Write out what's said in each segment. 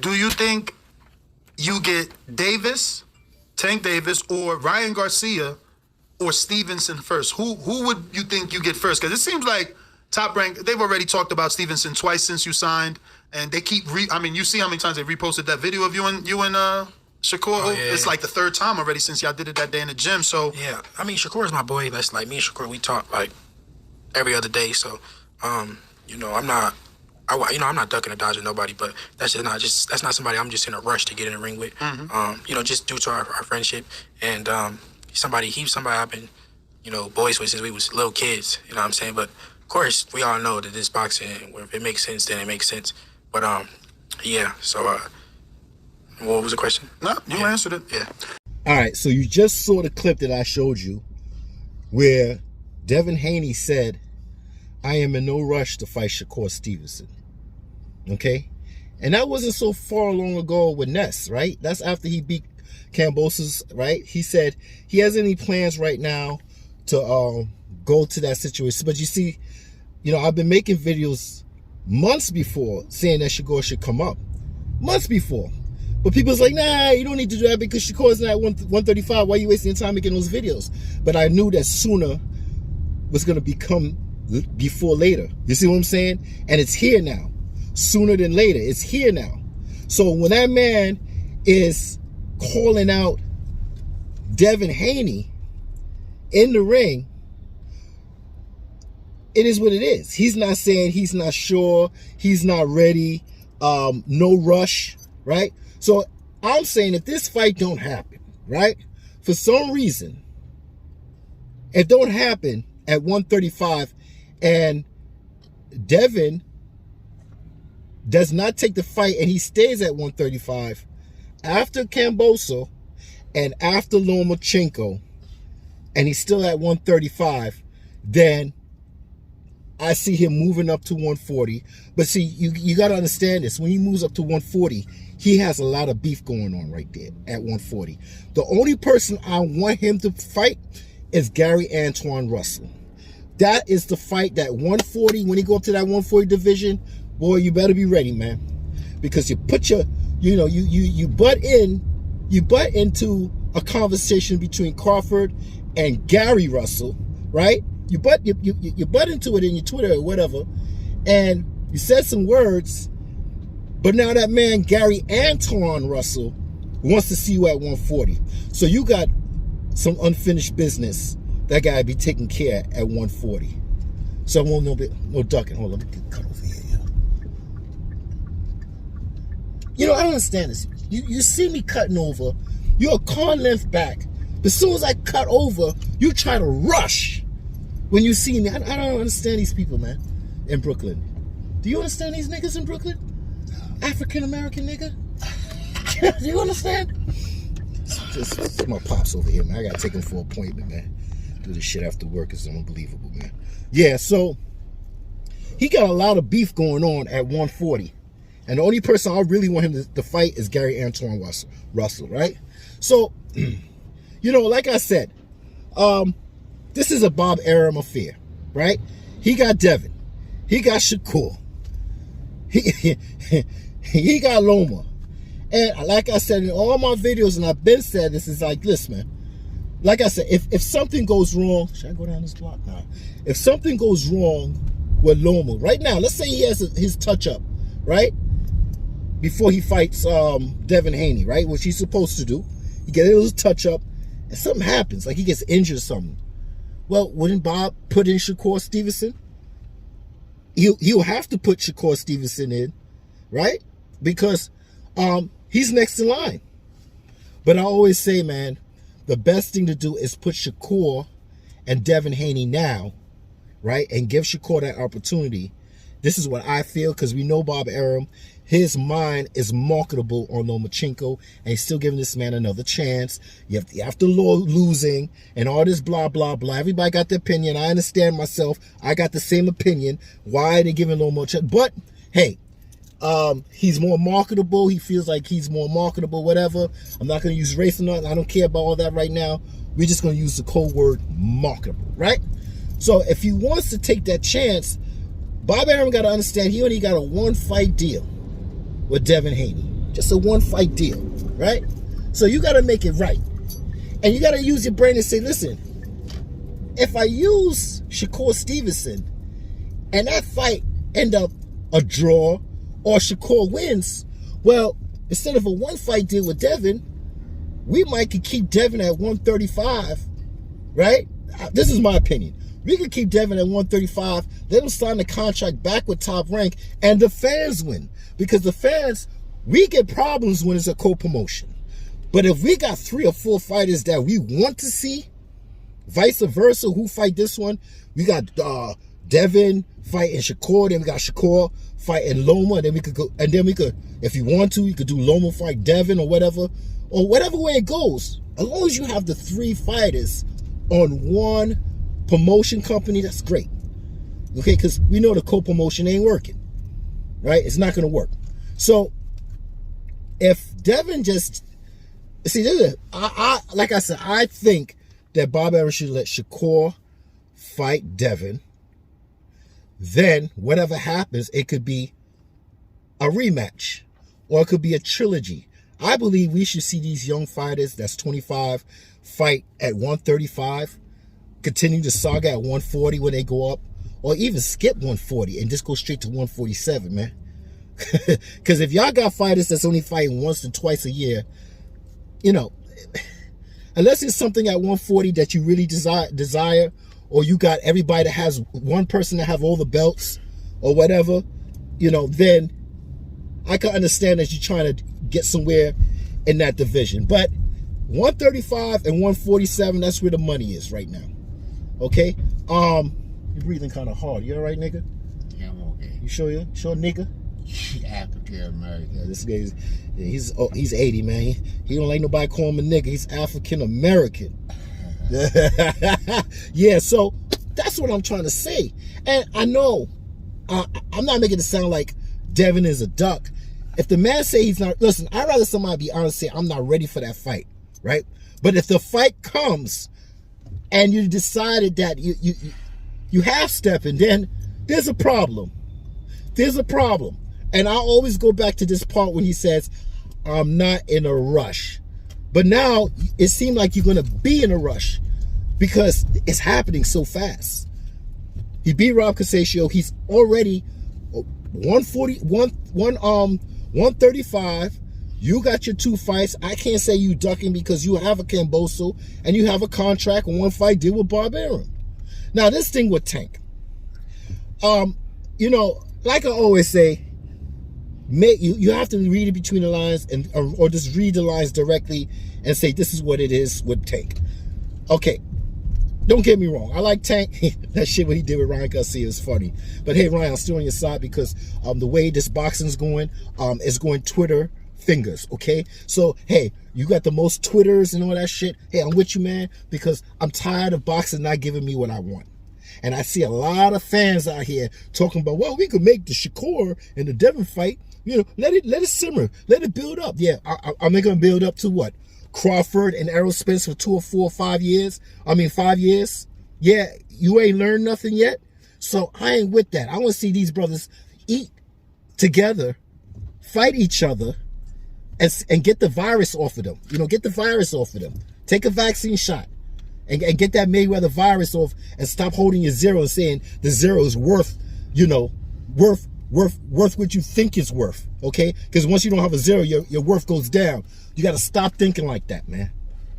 Do you think you get Tank Davis, or Ryan Garcia, or Stevenson first? Who would you think you get first? Because it seems like Top Rank, they've already talked about Stevenson twice since you signed, and they keep I mean, you see how many times they reposted that video of you and Shakur? Oh, yeah, it's like the third time already since y'all did it that day in the gym. So yeah, I mean, Shakur is my boy. That's like me and Shakur, we talk like every other day. So you know, I'm not ducking or dodging nobody, but that's not somebody I'm just in a rush to get in the ring with. You know, just due to our friendship, and he's somebody I've been, you know, boys with since we was little kids. You know what I'm saying? But of course, we all know that this boxing, where if it makes sense, then it makes sense. But yeah. So what was the question? No, you answered it. Yeah. All right. So you just saw the clip that I showed you, where Devin Haney said, "I am in no rush to fight Shakur Stevenson." Okay? And that wasn't so far long ago with Ness, right? That's after he beat KAMBOSOS, right? He said he has any plans right now to go to that situation. But you see, you know, I've been making videos months before saying that Shakur should come up. Months before. But people's like, nah, you don't need to do that because Shakur's not at 135. Why are you wasting your time making those videos? But I knew that sooner was going to become before later. You see what I'm saying? And it's here now. Sooner than later. It's here now. So when that man is calling out Devin Haney in the ring, it is what it is. He's not saying he's not sure, he's not ready, no rush, right? So I'm saying if this fight don't happen, right, for some reason, it don't happen at 135, and Devin does not take the fight and he stays at 135 after KAMBOSOS and after Lomachenko, and he's still at 135, then I see him moving up to 140. But see, you got to understand this. When he moves up to 140, he has a lot of beef going on right there at 140. The only person I want him to fight is Gary Antoine Russell. That is the fight, that 140, when he go up to that 140 division, boy, you better be ready, man. Because you put your, you know, you butt into a conversation between Crawford and Gary Russell, right? You butt into it in your Twitter or whatever, and you said some words, but now that man Gary Antoine Russell wants to see you at 140. So you got some unfinished business that gotta be taken care at 140. So I won't no ducking. Hold on, let me cut over here. You know, I don't understand this. You see me cutting over, you're a car length back. As soon as I cut over, you try to rush. When you see me, I don't understand these people, man, in Brooklyn. Do you understand these niggas in Brooklyn? African-American nigga? Do you understand? This is my pops over here, man. I gotta take him for an appointment, man. Do this shit after work is unbelievable, man. Yeah, so he got a lot of beef going on at 140. And the only person I really want him to fight is Gary Antoine Russell, right? So, you know, like I said, this is a Bob Arum affair, right? He got Devin. He got Shakur. He got Loma. And like I said in all my videos, and I've been said this, is like this, man. Like I said, if something goes wrong, should I go down this block now? If something goes wrong with Loma, right now, let's say he has his touch-up, right? Before he fights Devin Haney, right? Which he's supposed to do. He gets a little touch-up, and something happens, like he gets injured or something. Well, wouldn't Bob put in Shakur Stevenson? He'll have to put Shakur Stevenson in, right? Because he's next in line. But I always say, man, the best thing to do is put Shakur and Devin Haney now, right? And give Shakur that opportunity. This is what I feel, because we know Bob Arum, his mind is marketable on Lomachenko, and he's still giving this man another chance. After losing and all this blah, blah, blah. Everybody got their opinion. I understand myself. I got the same opinion. Why are they giving Lomachenko? But, hey, he's more marketable. He feels like he's more marketable, whatever. I'm not going to use race or nothing. I don't care about all that right now. We're just going to use the code word marketable, right? So if he wants to take that chance, Bob Arum got to understand he only got a one-fight deal with Devin Haney. just a one fight deal, right? So you got to make it right. And you got to use your brain and say, listen, if I use Shakur Stevenson and that fight end up a draw or Shakur wins, well, instead of a one fight deal with Devin, we might could keep Devin at 135, right? This is my opinion. We could keep Devin at 135, let him sign the contract back with Top Rank, and the fans win. Because the fans, we get problems when it's a co-promotion. But if we got 3 or 4 fighters that we want to see, vice versa, who fight this one? We got Devin fighting Shakur, then we got Shakur fighting Loma, then we could go, and then we could, if you want to, you could do Loma fight Devin or whatever way it goes. As long as you have the 3 fighters on one promotion company, that's great. Okay, because we know the co-promotion ain't working, right? It's not going to work. So if Devin just, see, like I said, I think that Bob Arum should let Shakur fight Devin. Then whatever happens, it could be a rematch or it could be a trilogy. I believe we should see these young fighters that's 25 fight at 135, continue the saga at 140 when they go up, or even skip 140 and just go straight to 147, man. Because if y'all got fighters that's only fighting once or twice a year, you know, unless it's something at 140 that you really desire, or you got everybody that has one person that have all the belts or whatever, you know, then I can understand that you're trying to get somewhere in that division. But 135 and 147, that's where the money is right now. Okay? You're breathing kind of hard. You all right, nigga? Yeah, I'm okay. You sure nigga? African American. Yeah, this guy, he's 80, man. He don't like nobody call him a nigga. He's African American. Yeah, so that's what I'm trying to say. And I know I'm not making it sound like Devin is a duck. If the man say he's not, listen, I'd rather somebody be honest and say I'm not ready for that fight, right? But if the fight comes and you decided that you half stepping, then there's a problem. There's a problem. And I always go back to this part when he says, I'm not in a rush. But now it seemed like you're going to be in a rush because it's happening so fast. He beat Rob Casaccio. He's already 135. You got your 2 fights. I can't say you ducking because you have a Kamboso and you have a contract and 1 fight deal with Bob Arum. Now this thing with Tank. You know, like I always say, you have to read it between the lines and or just read the lines directly and say this is what it is with Tank. Okay, don't get me wrong. I like Tank. That shit what he did with Ryan Garcia is funny. But hey, Ryan, I'm still on your side because the way this boxing's going, it's going Twitter fingers. Okay, so hey, you got the most Twitters and all that shit. Hey, I'm with you, man, because I'm tired of boxing not giving me what I want. And I see a lot of fans out here talking about, well, we could make the Shakur and the Devin fight. You know, let it simmer, let it build up. Yeah, I'm going to build up to what? Crawford and Errol Spence for 2 or 4 or 5 years. I mean, 5 years. Yeah, you ain't learned nothing yet. So I ain't with that. I want to see these brothers eat together, fight each other, and get the virus off of them. You know, get the virus off of them. Take a vaccine shot and get that Mayweather virus off and stop holding your zero and saying the zero is worth, you know, worth what you think it's worth, okay? Because once you don't have a zero, your worth goes down. You got to stop thinking like that, man,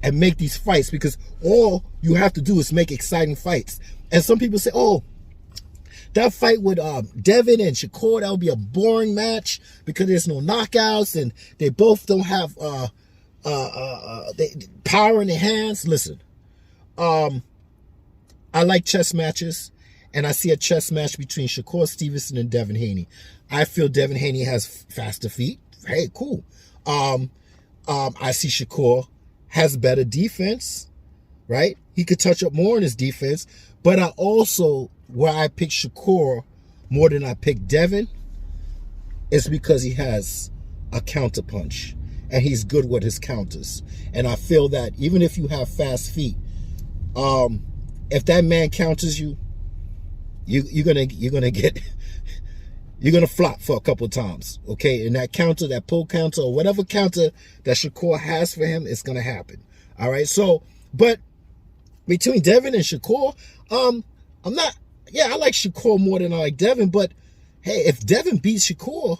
and make these fights, because all you have to do is make exciting fights. And some people say, oh, that fight with Devin and Shakur, that would be a boring match because there's no knockouts and they both don't have power in their hands. Listen, I like chess matches. And I see a chess match between Shakur Stevenson and Devin Haney. I feel Devin Haney has faster feet. Hey, cool. I see Shakur has better defense, right? He could touch up more in his defense. But I also, where I pick Shakur more than I pick Devin, is because he has a counter punch. And he's good with his counters. And I feel that even if you have fast feet, if that man counters you, you're gonna get you're going to flop for a couple of times, okay? And that counter, that pull counter, or whatever counter that Shakur has for him, it's going to happen, all right? So, but between Devin and Shakur, I'm not, yeah, I like Shakur more than I like Devin, but hey, if Devin beats Shakur,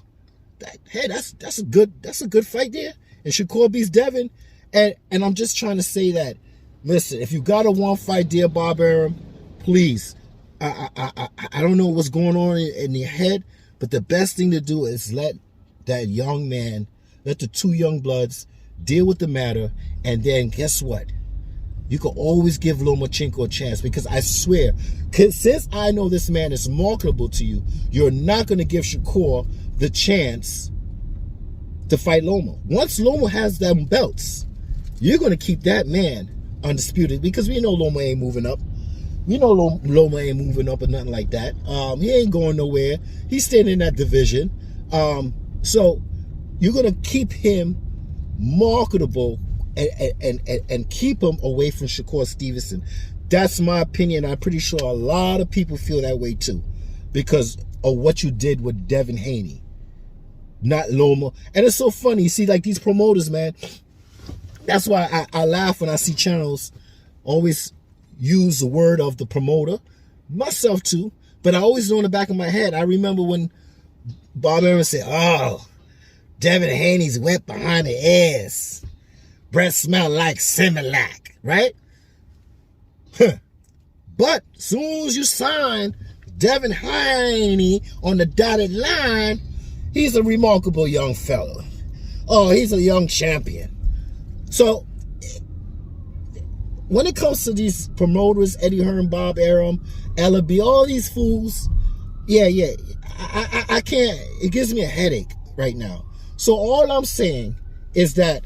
that's a good fight there. And Shakur beats Devin, and I'm just trying to say that, listen, if you got a one fight deal, Bob Arum, please, I don't know what's going on in your head, but the best thing to do is let that young man, let the two young bloods deal with the matter, and then guess what? You can always give Lomachenko a chance, because I swear, since I know this man is marketable to you, you're not going to give Shakur the chance to fight Loma. Once Loma has them belts, you're going to keep that man undisputed, because we know Loma ain't moving up. We know Loma ain't moving up or nothing like that. He ain't going nowhere. He's staying in that division. So you're going to keep him marketable and keep him away from Shakur Stevenson. That's my opinion. I'm pretty sure a lot of people feel that way too, because of what you did with Devin Haney, not Loma. And it's so funny. You see, like these promoters, man, that's why I laugh when I see channels always use the word of the promoter, myself too, but I always know in the back of my head, I remember when Bob Arum said, oh, Devin Haney's wet behind the ass, breath smell like Similac, right? But as soon as you sign Devin Haney on the dotted line, he's a remarkable young fella. Oh, he's a young champion. So when it comes to these promoters, Eddie Hearn, Bob Arum, Ella B, all these fools, yeah, I can't, it gives me a headache right now. So all I'm saying is that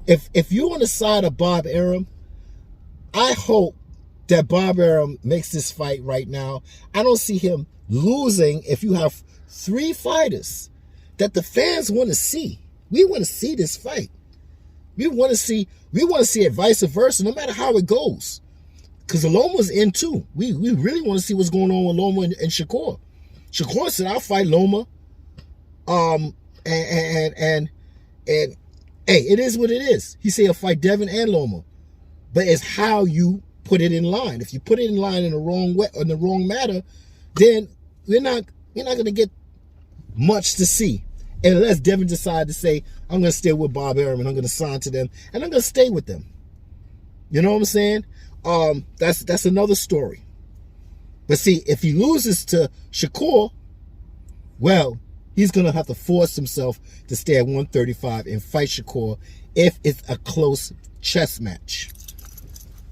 if you're on the side of Bob Arum, I hope that Bob Arum makes this fight right now. I don't see him losing if you have three fighters that the fans want to see. We want to see this fight. We want to see it vice versa, no matter how it goes. Because Loma's in too. We really want to see what's going on with Loma and Shakur. Shakur said, I'll fight Loma. And hey, it is what it is. He said he'll fight Devin and Loma. But it's how you put it in line. If you put it in line in the wrong way, in the wrong matter, then we're not gonna get much to see. Unless Devin decides to say, I'm going to stay with Bob Arum and I'm going to sign to them and I'm going to stay with them. You know what I'm saying? That's another story. But see, if he loses to Shakur, well, he's going to have to force himself to stay at 135 and fight Shakur if it's a close chess match.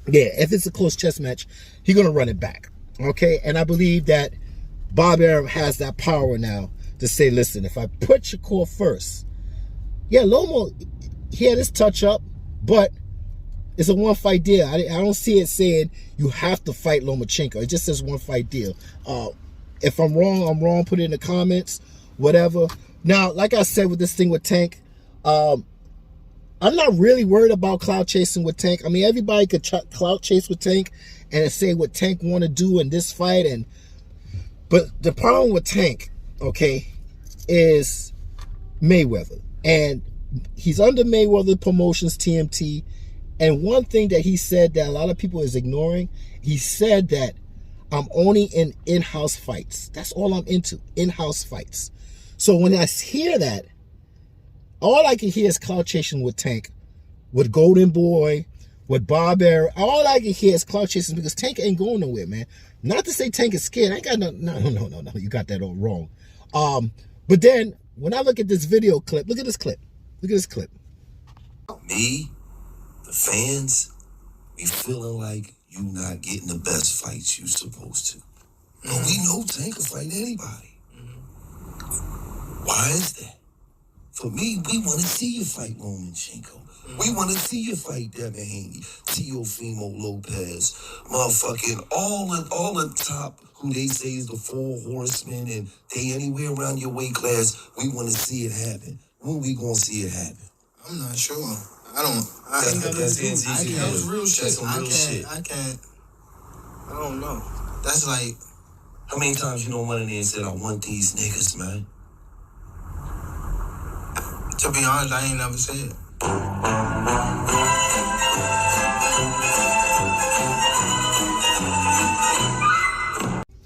Yeah, if it's a close chess match, he's going to run it back. Okay? And I believe that Bob Arum has that power now to say, listen, if I put Shakur first, yeah, Loma, he had his touch up, but it's a one fight deal. I don't see it saying you have to fight Lomachenko. It just says one fight deal. If I'm wrong, I'm wrong. Put it in the comments, whatever. Now, like I said with this thing with Tank, I'm not really worried about clout chasing with Tank. I mean, everybody could clout chase with Tank and say what Tank want to do in this fight. But the problem with Tank, okay, is Mayweather. And he's under Mayweather Promotions, TMT. And one thing that he said that a lot of people is ignoring, he said that I'm only in in-house fights. That's all I'm into, in-house fights. So when I hear that, all I can hear is clout chasing with Tank, with Golden Boy, with Bob Arum. All I can hear is clout chasing because Tank ain't going nowhere, man. Not to say Tank is scared. I ain't got no. You got that all wrong. But then when I look at this video clip, look at this clip. Look at this clip. Me, the fans, we feeling like you not getting the best fights you supposed to. But we know Tank can fight anybody. Why is that? For me, we want to see you fight Lomachenko. We want to see you fight Devin Haney, Teofimo Lopez, motherfucking all the top who they say is the 4 horsemen, and they anywhere around your weight class. We want to see it happen. When we gonna see it happen? I'm not sure. I don't know. That's like, How many times you don't went in there and said, I want these niggas, man? To be honest, I ain't never said it.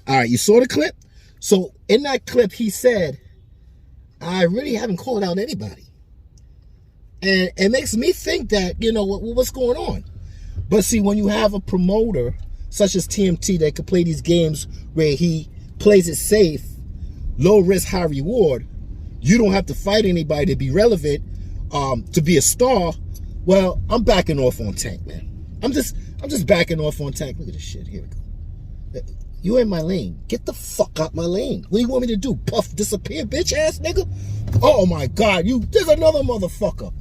All right, you saw the clip? So in that clip, he said, I really haven't called out anybody. And it makes me think that, you know, what's going on? But see, when you have a promoter such as TMT that could play these games where he plays it safe, low risk, high reward, you don't have to fight anybody to be relevant, to be a star. Well, I'm backing off on Tank, man. I'm just backing off on Tank. Look at this shit. Here we go. You in my lane. Get the fuck out my lane. What do you want me to do? Puff, disappear, bitch ass nigga? Oh my God, there's another motherfucker.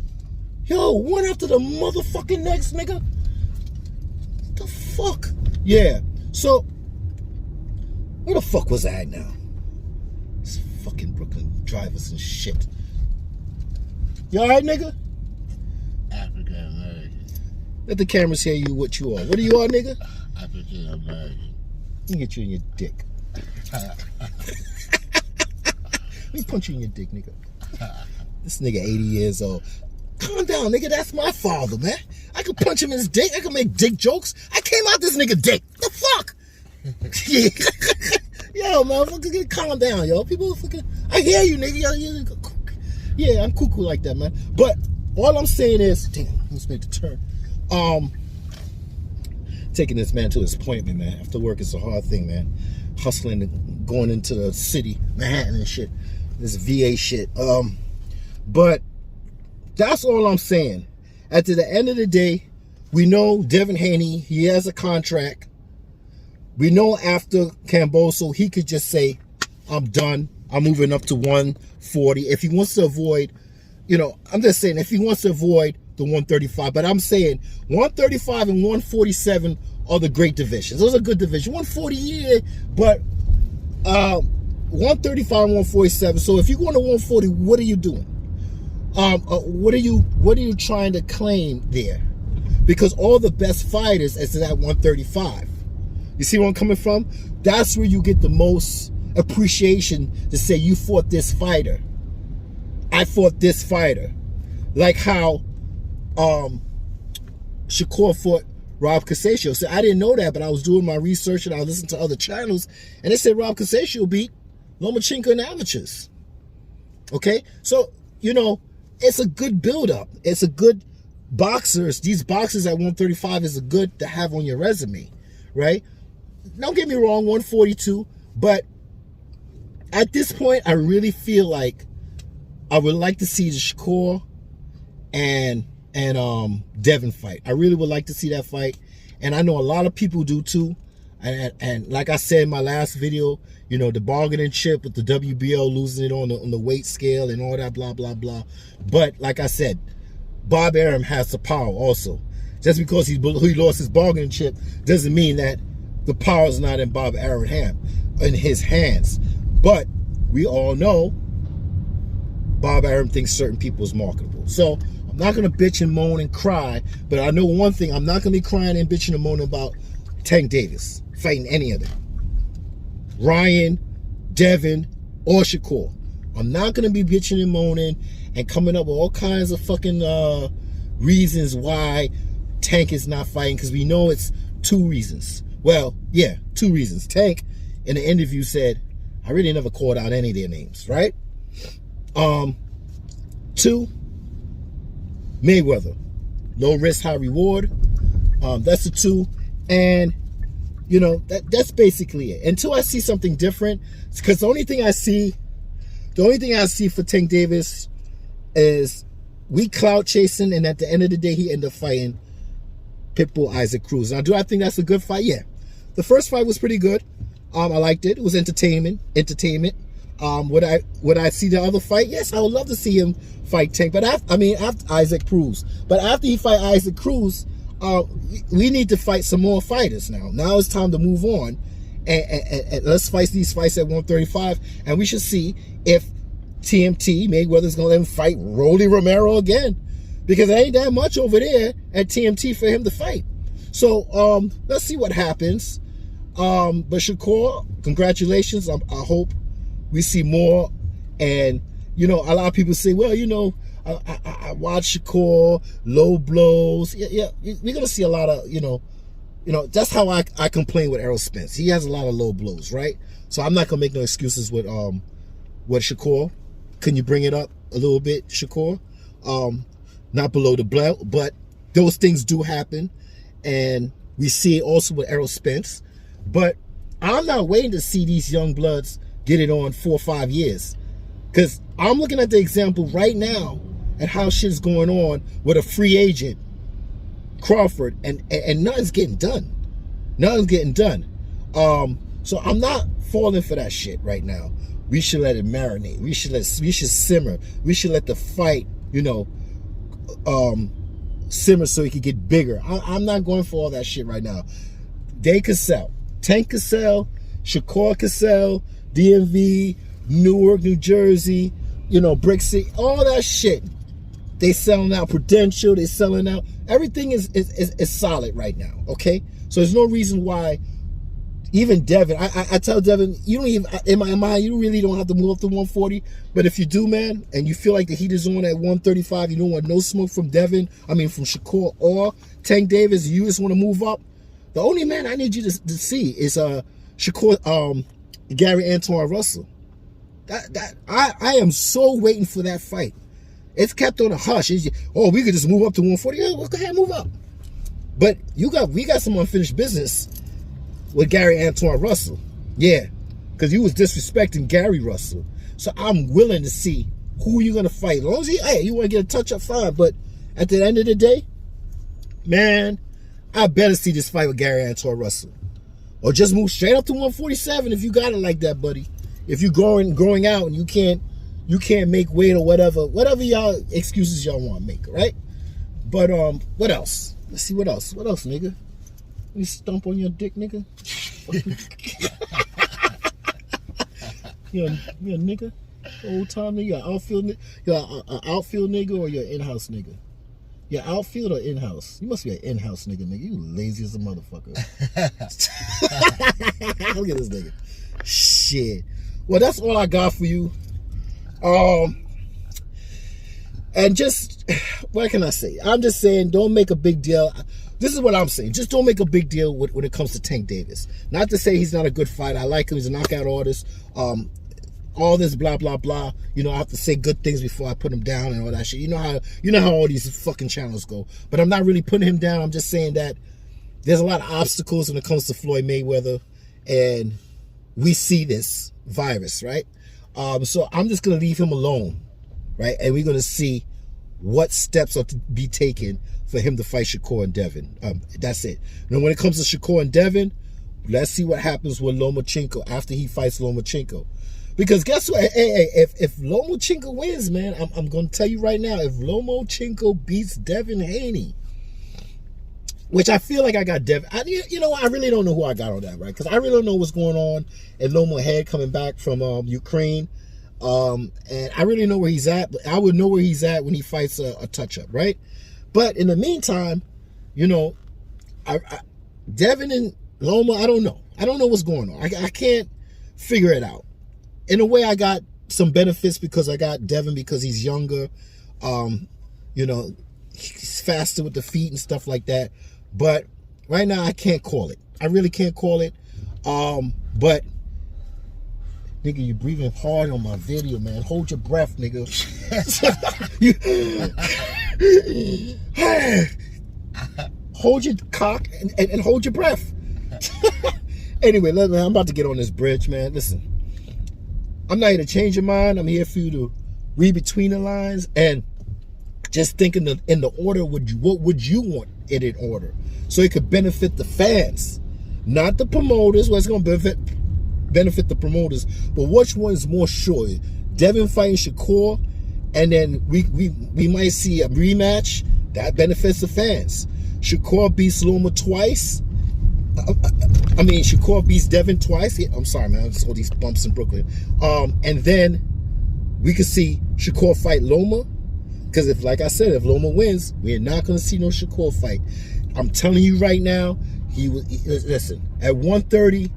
Yo, one after the motherfucking next, nigga. What the fuck? Yeah. So, where the fuck was I now? This fucking Brooklyn drivers and shit. You alright, nigga? African American. Let the cameras hear you what you are. What are you are, nigga? African American. Let me get you in your dick. Let me punch you in your dick, nigga. This nigga 80 years old. Calm down, nigga. That's my father, man. I could punch him in his dick. I could make dick jokes. I came out this nigga dick. The fuck? Yo, motherfucker, calm down, yo. People fucking. I hear you, nigga. Yeah, I'm cuckoo like that, man. But all I'm saying is, damn, let's make the turn. Taking this man to his appointment, man. After work, it's a hard thing, man. Hustling and going into the city, Manhattan and shit. This VA shit. But that's all I'm saying. At the end of the day, we know Devin Haney, he has a contract. We know after KAMBOSOS, he could just say, I'm done. I'm moving up to 140. If he wants to avoid, you know, I'm just saying, if he wants to avoid the 135, but I'm saying 135 and 147 are the great divisions. Those are good divisions. 140, yeah, but 135 and 147. So if you're going to 140, what are you doing? What are you trying to claim there? Because all the best fighters is at 135. You see where I'm coming from? That's where you get the most appreciation to say you fought this fighter. I fought this fighter. Like how Shakur fought Rob Casaccio. So I didn't know that, but I was doing my research and I was listening to other channels, and they said Rob Casaccio beat Lomachenko in amateurs. Okay? So, you know, it's a good build-up. It's a good boxers. These boxers at 135 is a good to have on your resume, right? Don't get me wrong, 142, but at this point, I really feel like I would like to see the Shakur and Devin fight. I really would like to see that fight, and I know a lot of people do too. And like I said in my last video, you know, the bargaining chip with the WBO losing it on the weight scale and all that blah blah blah. But like I said, Bob Arum has the power also. Just because he lost his bargaining chip doesn't mean that the power is not in Bob Arum in his hands. But we all know Bob Arum thinks certain people is marketable. So I'm not gonna bitch and moan and cry, but I know one thing: I'm not gonna be crying and bitching and moaning about Tank Davis fighting any of them. Ryan, Devin, or Shakur. I'm not gonna be bitching and moaning and coming up with all kinds of fucking reasons why Tank is not fighting, because we know it's two reasons. Well, yeah, two reasons. Tank in the interview said, I really never called out any of their names, right? Two, Mayweather. Low risk, high reward. That's the two. And you know, that's basically it. Until I see something different, because the only thing I see for Tank Davis is we clout chasing, and at the end of the day, he ended up fighting Pitbull Isaac Cruz. Now, do I think that's a good fight? Yeah. The first fight was pretty good. I liked it. It was entertainment. Would I see the other fight? Yes, I would love to see him fight Tank. But after Isaac Cruz. But after he fight Isaac Cruz, we need to fight some more fighters now. Now it's time to move on, and let's fight these fights at 135, and we should see if TMT, Mayweather's going to let him fight Rolly Romero again, because there ain't that much over there at TMT for him to fight. So let's see what happens. But Shakur, congratulations. I hope we see more. And, you know, a lot of people say, well, you know, I watch Shakur, low blows. Yeah, we're going to see a lot of, you know, that's how I complain with Errol Spence. He has a lot of low blows, right? So I'm not going to make no excuses with Shakur. Can you bring it up a little bit, Shakur? Not below the belt, but those things do happen. And we see it also with Errol Spence. But I'm not waiting to see these young bloods get it on 4 or 5 years. Because I'm looking at the example right now and how shit's going on with a free agent, Crawford, and nothing's getting done. Nothing's getting done. So I'm not falling for that shit right now. We should let it marinate. We should simmer. We should let the fight, you know, simmer so it could get bigger. I'm not going for all that shit right now. They could sell. Tank could sell. Shakur could sell. DMV, Newark, New Jersey, you know, Brick City, all that shit. They selling out. Prudential, they selling out. Everything is solid right now, okay? So there's no reason why even Devin, I tell Devin, you don't even, in my mind, you really don't have to move up to 140. But if you do, man, and you feel like the heat is on at 135, you don't want no smoke from Devin, I mean from Shakur or Tank Davis, you just want to move up. The only man I need you to see is Shakur, Gary Antoine Russell. I am so waiting for that fight. It's kept on a hush. Oh, we could just move up to 140. Yeah, well, go ahead, move up. But we got some unfinished business with Gary Antoine Russell. Yeah, because you was disrespecting Gary Russell. So I'm willing to see who you're going to fight. As long as you want to get a touch-up, fine. But at the end of the day, man, I better see this fight with Gary Antoine Russell. Or just move straight up to 147 if you got it like that, buddy. If you're growing out and you can't make weight or whatever y'all excuses y'all want to make, right? But what else? Let's see what else. What else, nigga? You stomp on your dick, nigga? You're a nigga? Old time nigga? You're an outfield nigga or you're an in-house nigga? You're outfield or in-house? You must be an in-house nigga. You lazy as a motherfucker. Look at this nigga. Shit. Well, that's all I got for you. And just, what can I say? I'm just saying, don't make a big deal. This is what I'm saying. Just don't make a big deal when it comes to Tank Davis. Not to say he's not a good fighter. I like him. He's a knockout artist. All this blah, blah, blah. You know, I have to say good things before I put him down and all that shit. You know how all these fucking channels go. But I'm not really putting him down. I'm just saying that there's a lot of obstacles when it comes to Floyd Mayweather. And we see this virus, right? So I'm just going to leave him alone, right? And we're going to see what steps are to be taken for him to fight Shakur and Devin. That's it. Now, when it comes to Shakur and Devin, let's see what happens with Lomachenko after he fights Lomachenko. Because guess what? Hey, if Lomachenko wins, man, I'm going to tell you right now, if Lomachenko beats Devin Haney, which I feel like I got Devin. You know, I really don't know who I got on that, right? Because I really don't know what's going on in Loma head coming back from Ukraine. And I really know where he's at. But I would know where he's at when he fights a touch-up, right? But in the meantime, you know, Devin and Loma, I don't know. I don't know what's going on. I can't figure it out. In a way, I got some benefits because I got Devin because he's younger. You know, he's faster with the feet and stuff like that. But right now, I can't call it. I really can't call it. But, nigga, you breathing hard on my video, man. Hold your breath, nigga. Hold your cock and hold your breath. Anyway, I'm about to get on this bridge, man. Listen, I'm not here to change your mind. I'm here for you to read between the lines and just think in the order. What would you want it in order? So it could benefit the fans, not the promoters. What's going to benefit the promoters, but which one's more sure? Devin fighting Shakur, and then we might see a rematch that benefits the fans. Shakur beats Loma twice. I mean, Shakur beats Devin twice. I'm sorry, man. I just saw these bumps in Brooklyn. And then we could see Shakur fight Loma. Because if, like I said, if Loma wins, we're not going to see no Shakur fight. I'm telling you right now, Listen, at 1:30,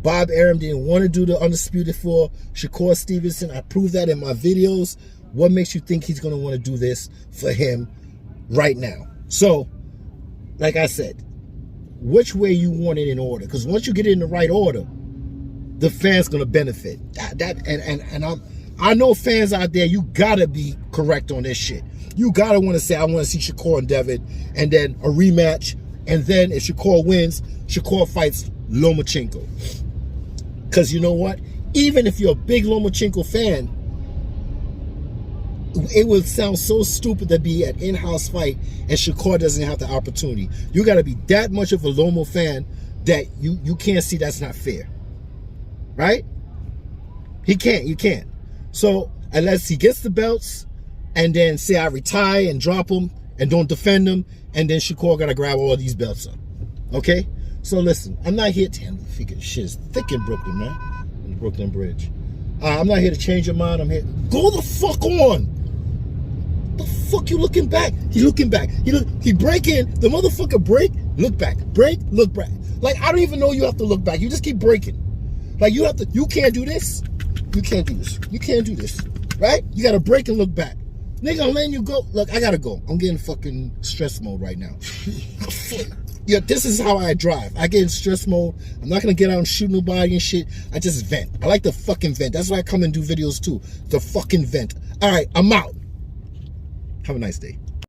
Bob Arum didn't want to do the Undisputed for Shakur Stevenson. I proved that in my videos. What makes you think he's going to want to do this for him right now? So, like I said, which way you want it in order? Because once you get it in the right order, the fans going to benefit. I know fans out there, you got to be correct on this shit. You got to want to say, I want to see Shakur and Devin, and then a rematch. And then if Shakur wins, Shakur fights Lomachenko. Because you know what? Even if you're a big Lomachenko fan, it would sound so stupid to be an in-house fight and Shakur doesn't have the opportunity. You got to be that much of a Loma fan that you can't see that's not fair. Right? You can't. So unless he gets the belts and then say I retire and drop them and don't defend them, and then Shakur got to grab all of these belts up. Okay? So listen, I'm not here to figure shit is thick in Brooklyn, man. In the Brooklyn Bridge. I'm not here to change your mind. I'm here. Go the fuck on. The fuck you looking back? He looking back. He breaking. The motherfucker break, look back. Break, look back. Like, I don't even know you have to look back. You just keep breaking. Like, you can't do this. You can't do this. You can't do this. Right? You got to break and look back. Nigga, I'm letting you go. Look, I got to go. I'm getting fucking stress mode right now. Yeah, this is how I drive. I get in stress mode. I'm not going to get out and shoot nobody and shit. I just vent. I like to fucking vent. That's why I come and do videos too. The fucking vent. All right, I'm out. Have a nice day.